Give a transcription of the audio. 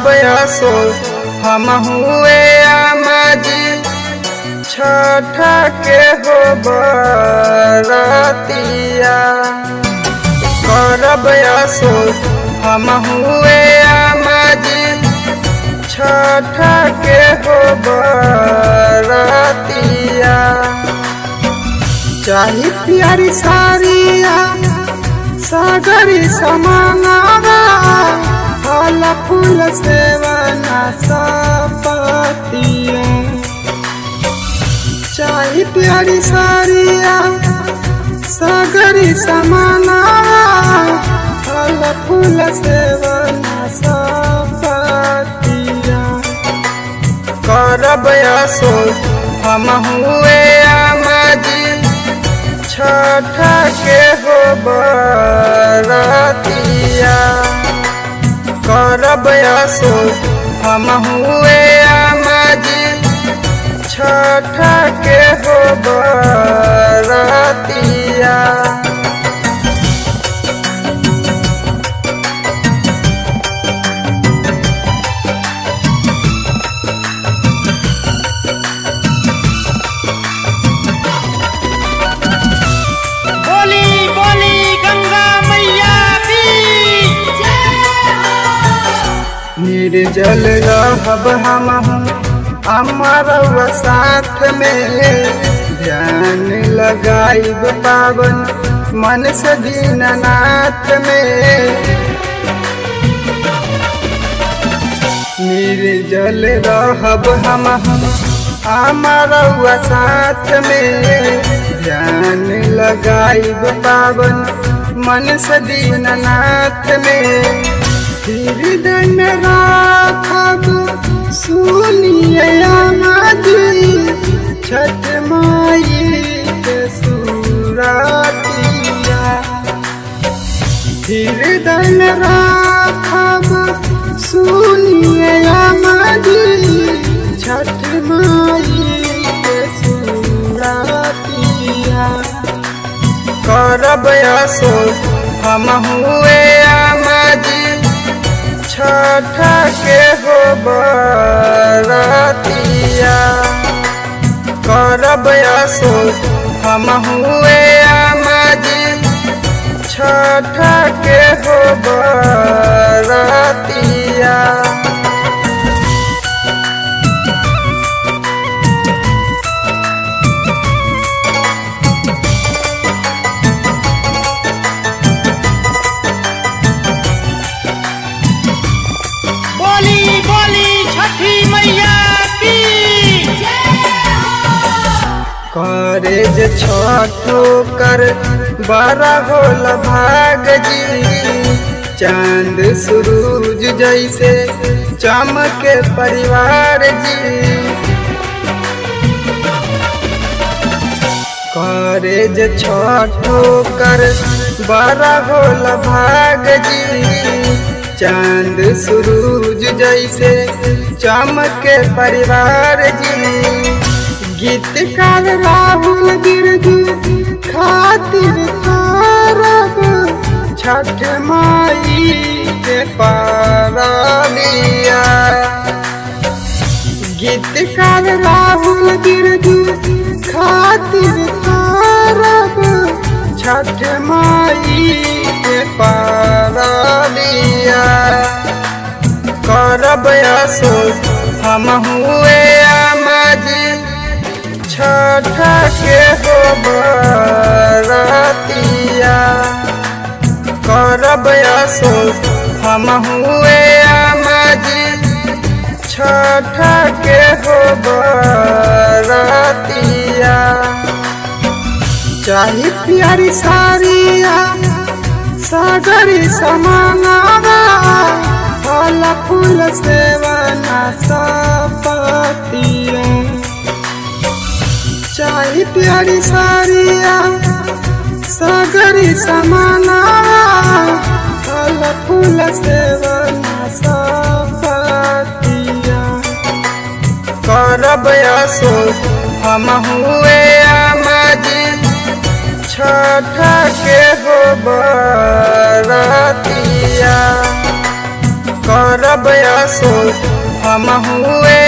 करब असो हम हुए आमाजी छठ के हो बरतिया। करब असो हम हुए आमाजी छठ के हो बरतिया। चाही प्यारी सारिया सागरी समानावा फल फूल सेवना सपतिया। चाही प्यारी सारिया सागरी समानावा फल फूल सेवना सपतिया। करब असो हम हुए आमाजी छठ के हो बरतिया। करब असो हम हुए आमाजी छठ के हो बरतिया। निर्जल रहब हम अमरवा साथ में ध्यान लगाइब पावन मन से दीननाथ में। निर्जल रहब हम अमरवा साथ में ध्यान लगाइब पावन मन से दीननाथ में। हृदय में राखब सुनिए आमाजी छठ माई के सुरतिया। हृदय में राखब सुनिए आमाजी छठ माई के सुरतिया। करब असो हम हुए आमाजी छठ के हो बरतिया। करब असो हम हुए आमाजी छठ के हो बरतिया। करे जे छठो कर बड़ा होल भाग जी चांद सूरज जैसे चमके परिवार जी। करे जे छठो कर बड़ा होल भाग जी चांद सूरज जैसे चमके परिवार जी। गीतकार राहुल गिरधु खातिर करब छठ माई के पारलिया। गीतकार राहुल गिरधु खातिर करब छठ माई के पारलिया। करब असो हम हुए आमाजी छठ के हो बरतिया। करब असो हम हुए आमाजी छठ के हो बरतिया। चाही प्यारी सारिया सागरी समानावा फल फूल सेवना सपतिया। चाही प्यारी सारिया सागरी समानावा फल फूल सेवना सपतिया। करब असो हम हुए आमाजी छठ के हो बरतिया। कर करब असो हम हुए